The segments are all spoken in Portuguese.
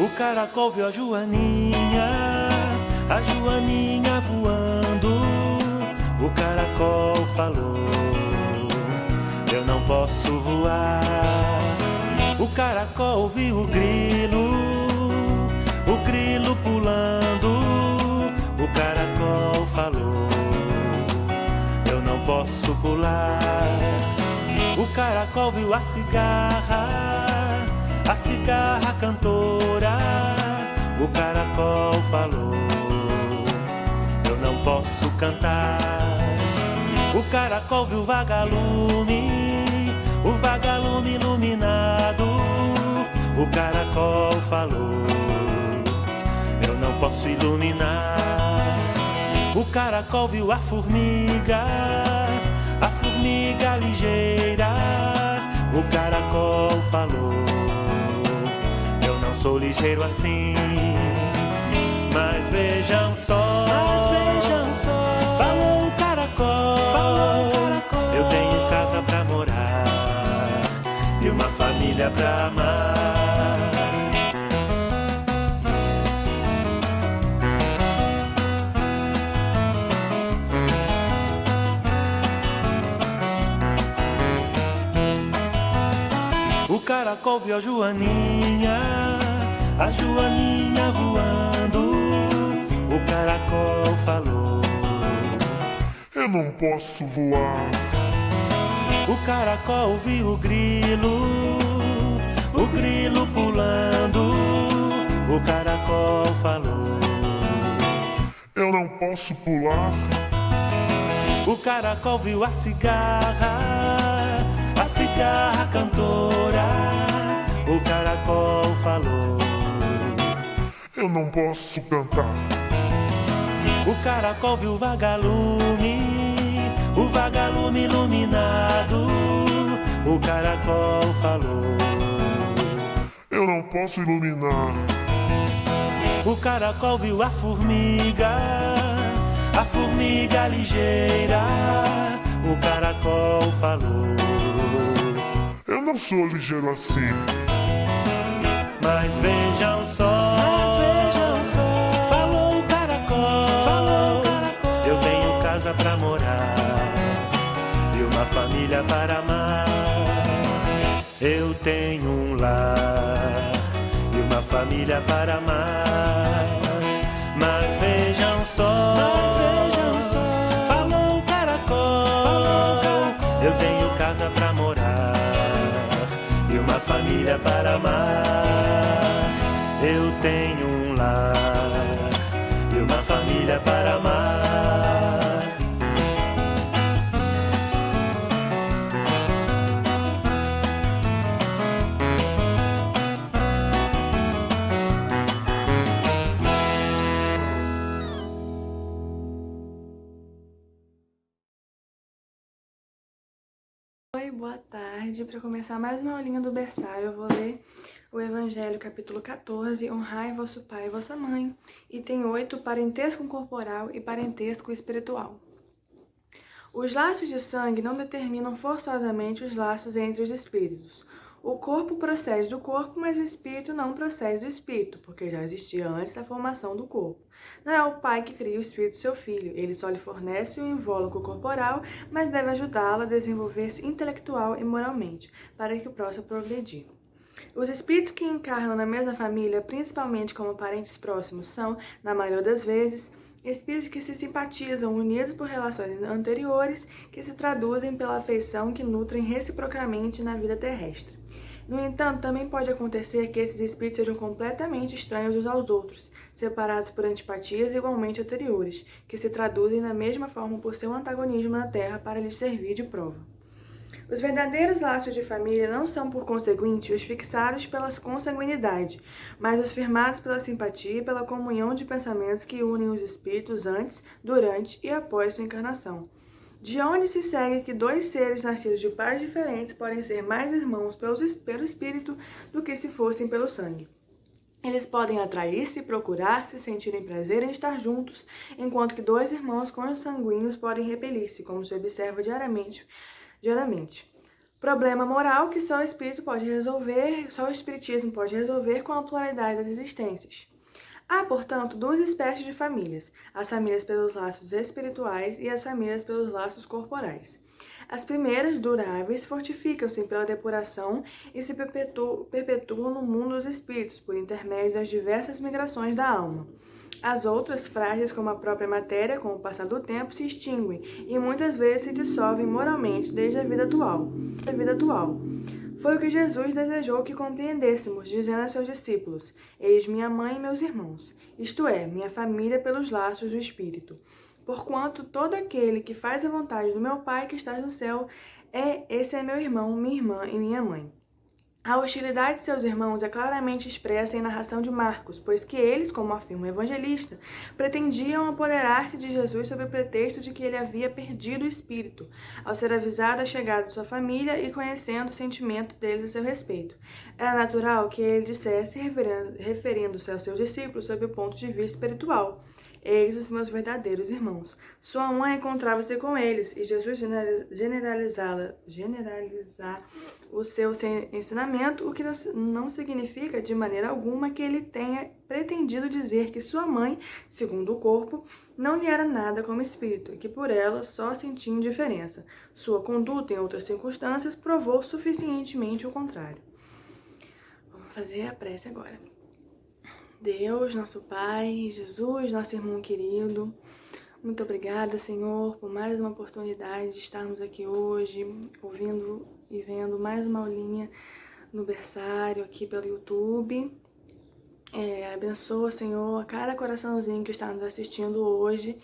O caracol viu a Joaninha voando. O caracol falou: eu não posso voar. O caracol viu o grilo pulando. O caracol falou: eu não posso pular. O caracol viu a cigarra cantora. O caracol falou: eu não posso cantar. O caracol viu o vagalume iluminado. O caracol falou: eu não posso iluminar. O caracol viu a formiga ligeira. O caracol falou: eu não sou ligeiro assim. Mas vejam só, falou o caracol, eu tenho casa pra morar e uma família pra amar. O caracol viu a Joaninha voando. O caracol falou: eu não posso voar. O caracol viu o grilo pulando. O caracol falou: eu não posso pular. O caracol viu a cigarra cantora. O caracol falou: eu não posso cantar. O caracol viu o vagalume iluminado. O caracol falou: eu não posso iluminar. O caracol viu a formiga ligeira. O caracol falou: eu não sou ligeiro assim. Mas vejam só, falou o caracol, eu tenho casa pra morar e uma família para amar. Eu tenho um lar e uma família para amar. Mas vejam só, falou o caracol, eu tenho casa pra morar e uma família para amar. Eu tenho um lar e uma família para amar. Oi, boa tarde. Para começar mais uma aulinha do berçário, eu vou ler o Evangelho, capítulo 14, honrai vosso pai e vossa mãe, item 8, parentesco corporal e parentesco espiritual. Os laços de sangue não determinam forçosamente os laços entre os espíritos. O corpo procede do corpo, mas o espírito não procede do espírito, porque já existia antes da formação do corpo. Não é o pai que cria o espírito seu filho, ele só lhe fornece um invólucro corporal, mas deve ajudá-lo a desenvolver-se intelectual e moralmente, para que possa progredir. Os espíritos que encarnam na mesma família, principalmente como parentes próximos, são, na maioria das vezes, espíritos que se simpatizam, unidos por relações anteriores, que se traduzem pela afeição que nutrem reciprocamente na vida terrestre. No entanto, também pode acontecer que esses espíritos sejam completamente estranhos uns aos outros, separados por antipatias igualmente anteriores, que se traduzem da mesma forma por seu antagonismo na Terra para lhes servir de prova. Os verdadeiros laços de família não são, por conseguinte, os fixados pela consanguinidade, mas os firmados pela simpatia e pela comunhão de pensamentos que unem os espíritos antes, durante e após sua encarnação. De onde se segue que dois seres nascidos de pais diferentes podem ser mais irmãos pelo espírito do que se fossem pelo sangue. Eles podem atrair-se, procurar-se, sentirem prazer em estar juntos, enquanto que dois irmãos consanguíneos podem repelir-se, como se observa diariamente. Problema moral que só o espiritismo pode resolver com a pluralidade das existências. Há, portanto, duas espécies de famílias: as famílias pelos laços espirituais e as famílias pelos laços corporais. As primeiras, duráveis, fortificam-se pela depuração e se perpetuam no mundo dos espíritos, por intermédio das diversas migrações da alma. As outras, frágeis como a própria matéria, com o passar do tempo, se extinguem e muitas vezes se dissolvem moralmente desde a vida atual. Foi o que Jesus desejou que compreendêssemos, dizendo a seus discípulos: Eis minha mãe e meus irmãos, isto é, minha família pelos laços do Espírito. Porquanto todo aquele que faz a vontade do meu Pai que está no céu, esse é meu irmão, minha irmã e minha mãe. A hostilidade de seus irmãos é claramente expressa em narração de Marcos, pois que eles, como afirma o evangelista, pretendiam apoderar-se de Jesus sob o pretexto de que ele havia perdido o espírito, ao ser avisado a chegada de sua família e conhecendo o sentimento deles a seu respeito. Era natural que ele dissesse, referindo-se aos seus discípulos sob o ponto de vista espiritual: Eis os meus verdadeiros irmãos. Sua mãe encontrava-se com eles, e Jesus generalizar o seu ensinamento, o que não significa de maneira alguma que ele tenha pretendido dizer que sua mãe, segundo o corpo, não lhe era nada como espírito, e que por ela só sentia indiferença. Sua conduta em outras circunstâncias provou suficientemente o contrário. Vamos fazer a prece agora. Deus, nosso Pai, Jesus, nosso irmão querido, muito obrigada, Senhor, por mais uma oportunidade de estarmos aqui hoje, ouvindo e vendo mais uma aulinha no berçário aqui pelo YouTube. Abençoa, Senhor, a cada coraçãozinho que está nos assistindo hoje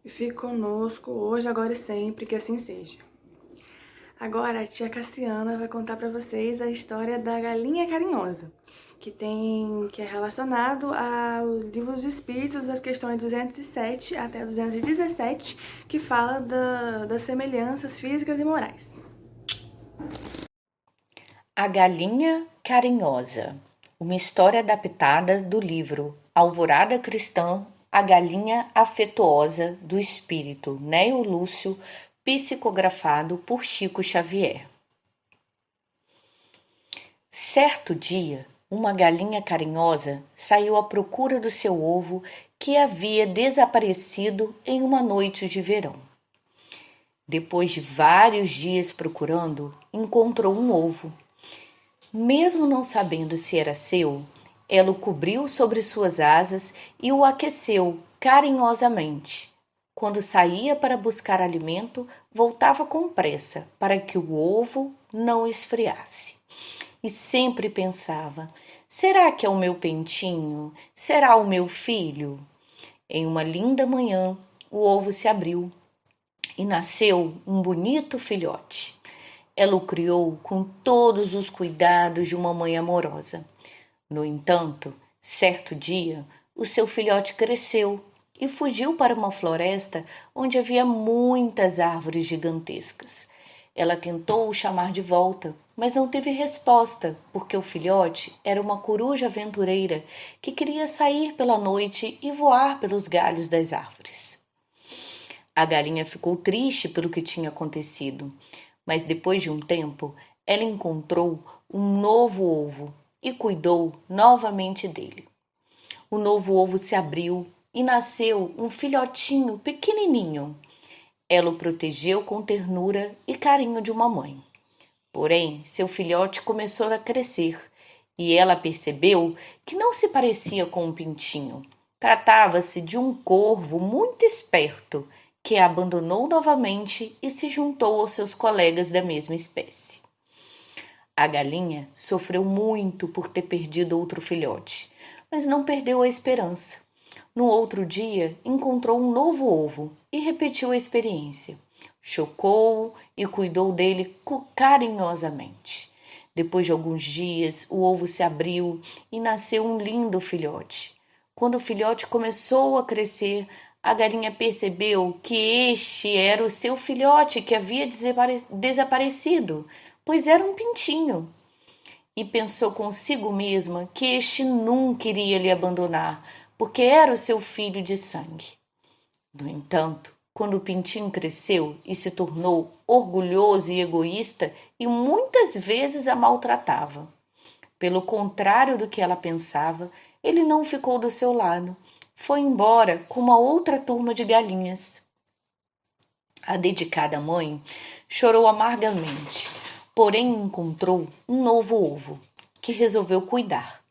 e fique conosco hoje, agora e sempre, que assim seja. Agora, a tia Cassiana vai contar para vocês a história da galinha carinhosa, que é relacionado ao livro dos Espíritos, das questões 207 até 217, que fala das semelhanças físicas e morais. A Galinha Carinhosa, uma história adaptada do livro Alvorada Cristã, A Galinha Afetuosa do Espírito, Neo Lúcio, psicografado por Chico Xavier. Certo dia, uma galinha carinhosa saiu à procura do seu ovo que havia desaparecido em uma noite de verão. Depois de vários dias procurando, encontrou um ovo. Mesmo não sabendo se era seu, ela o cobriu sobre suas asas e o aqueceu carinhosamente. Quando saía para buscar alimento, voltava com pressa para que o ovo não esfriasse. E sempre pensava: será que é o meu pentinho? Será o meu filho? Em uma linda manhã, o ovo se abriu e nasceu um bonito filhote. Ela o criou com todos os cuidados de uma mãe amorosa. No entanto, certo dia, o seu filhote cresceu e fugiu para uma floresta onde havia muitas árvores gigantescas. Ela tentou o chamar de volta, mas não teve resposta, porque o filhote era uma coruja aventureira que queria sair pela noite e voar pelos galhos das árvores. A galinha ficou triste pelo que tinha acontecido, mas depois de um tempo, ela encontrou um novo ovo e cuidou novamente dele. O novo ovo se abriu e nasceu um filhotinho pequenininho. Ela o protegeu com ternura e carinho de uma mãe. Porém, seu filhote começou a crescer e ela percebeu que não se parecia com um pintinho. Tratava-se de um corvo muito esperto que a abandonou novamente e se juntou aos seus colegas da mesma espécie. A galinha sofreu muito por ter perdido outro filhote, mas não perdeu a esperança. No outro dia, encontrou um novo ovo e repetiu a experiência. Chocou-o e cuidou dele carinhosamente. Depois de alguns dias, o ovo se abriu e nasceu um lindo filhote. Quando o filhote começou a crescer, a galinha percebeu que este era o seu filhote que havia desaparecido, pois era um pintinho. E pensou consigo mesma que este nunca iria lhe abandonar, porque era o seu filho de sangue. No entanto, quando o pintinho cresceu e se tornou orgulhoso e egoísta e muitas vezes a maltratava. Pelo contrário do que ela pensava, ele não ficou do seu lado. Foi embora com uma outra turma de galinhas. A dedicada mãe chorou amargamente, porém encontrou um novo ovo, que resolveu cuidar,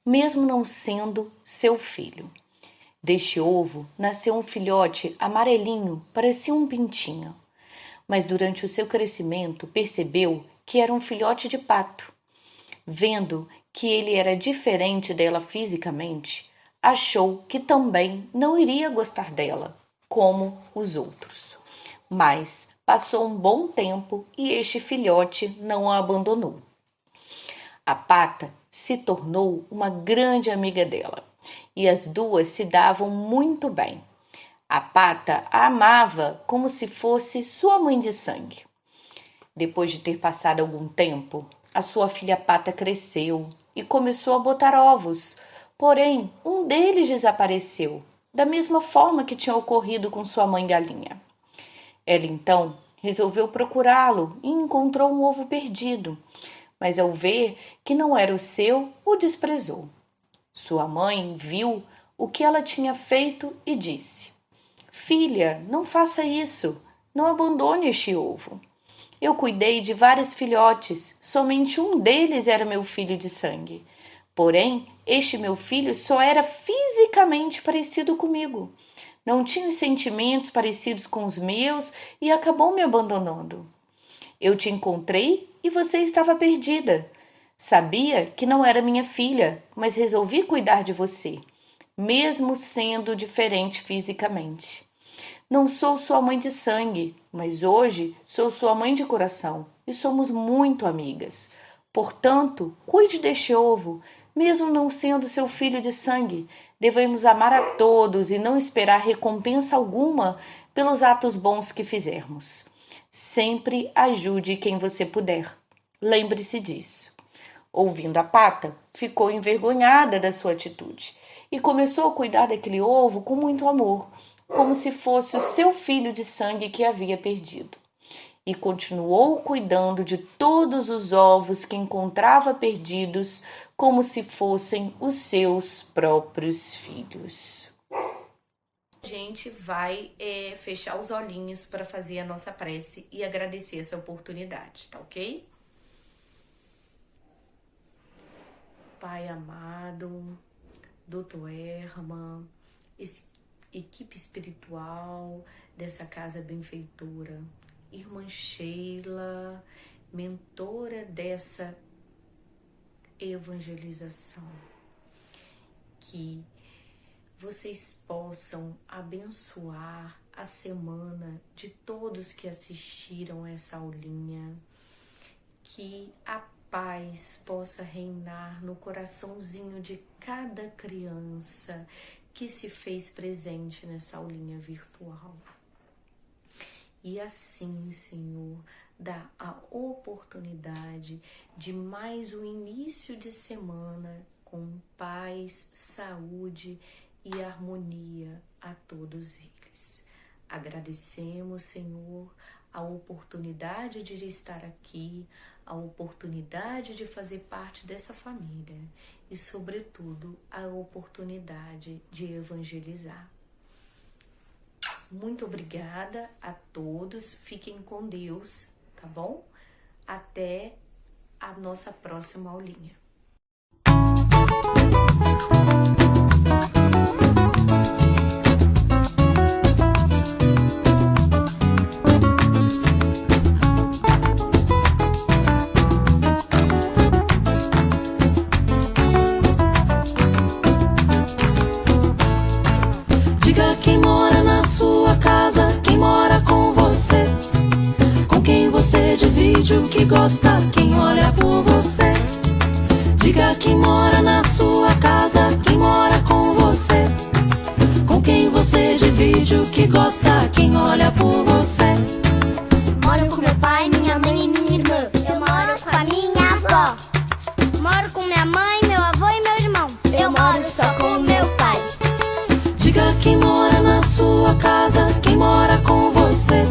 mesmo não sendo seu filho. Deste ovo nasceu um filhote amarelinho, parecia um pintinho. Mas durante o seu crescimento percebeu que era um filhote de pato. Vendo que ele era diferente dela fisicamente, achou que também não iria gostar dela, como os outros. Mas passou um bom tempo e este filhote não a abandonou. A pata se tornou uma grande amiga dela e as duas se davam muito bem. A pata a amava como se fosse sua mãe de sangue. Depois de ter passado algum tempo, a sua filha pata cresceu e começou a botar ovos, porém um deles desapareceu, da mesma forma que tinha ocorrido com sua mãe galinha. Ela então resolveu procurá-lo e encontrou um ovo perdido, mas ao ver que não era o seu, o desprezou. Sua mãe viu o que ela tinha feito e disse: "Filha, não faça isso, não abandone este ovo. Eu cuidei de vários filhotes, somente um deles era meu filho de sangue. Porém, este meu filho só era fisicamente parecido comigo. Não tinha os sentimentos parecidos com os meus e acabou me abandonando. Eu te encontrei e você estava perdida. Sabia que não era minha filha, mas resolvi cuidar de você, mesmo sendo diferente fisicamente. Não sou sua mãe de sangue, mas hoje sou sua mãe de coração e somos muito amigas. Portanto, cuide deste ovo, mesmo não sendo seu filho de sangue. Devemos amar a todos e não esperar recompensa alguma pelos atos bons que fizermos. Sempre ajude quem você puder. Lembre-se disso." Ouvindo a pata, ficou envergonhada da sua atitude e começou a cuidar daquele ovo com muito amor, como se fosse o seu filho de sangue que havia perdido. E continuou cuidando de todos os ovos que encontrava perdidos, como se fossem os seus próprios filhos. A gente vai fechar os olhinhos para fazer a nossa prece e agradecer essa oportunidade, tá ok? Pai amado, Dr. Herman, equipe espiritual dessa casa benfeitora, irmã Sheila, mentora dessa evangelização, que vocês possam abençoar a semana de todos que assistiram essa aulinha, que a paz possa reinar no coraçãozinho de cada criança que se fez presente nessa aulinha virtual. E assim, Senhor, dá a oportunidade de mais um início de semana com paz, saúde e harmonia a todos eles. Agradecemos, Senhor, a oportunidade de estar aqui, a oportunidade de fazer parte dessa família e, sobretudo, a oportunidade de evangelizar. Muito obrigada a todos, fiquem com Deus, tá bom? Até a nossa próxima aulinha. Diga quem mora na sua casa, quem mora com você, com quem você divide o que gosta, quem olha por você. Diga quem mora na sua casa, quem mora com você, com quem você divide o que gosta, quem olha por você. Moro com meu pai, minha mãe e minha irmã. Eu moro com a minha avó. Moro com minha mãe, meu avô e meu irmão. Eu moro só com meu pai. Diga quem mora na sua casa, quem mora com você,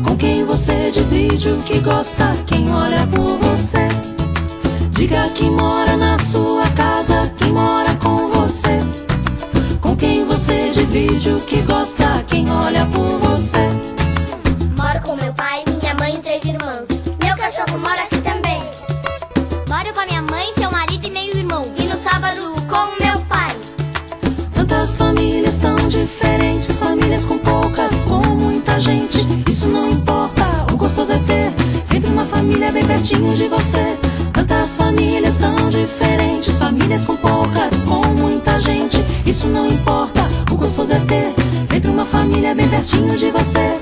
com quem você divide o que gosta, quem olha por você. Diga quem mora na sua casa, quem mora com você, com quem você divide o que gosta, quem olha por você. Moro com meu pai, minha mãe e 3 irmãos. Meu cachorro mora aqui também. Moro com a minha mãe, seu marido e meu irmão. E no sábado com meu pai. Tantas famílias tão diferentes, famílias com pouca, com muita gente. Isso não importa, o gostoso é ter sempre uma família bem pertinho de você. Tantas famílias tão diferentes, famílias com pouca, com muita gente. Isso não importa, o gostoso é ter sempre uma família bem pertinho de você.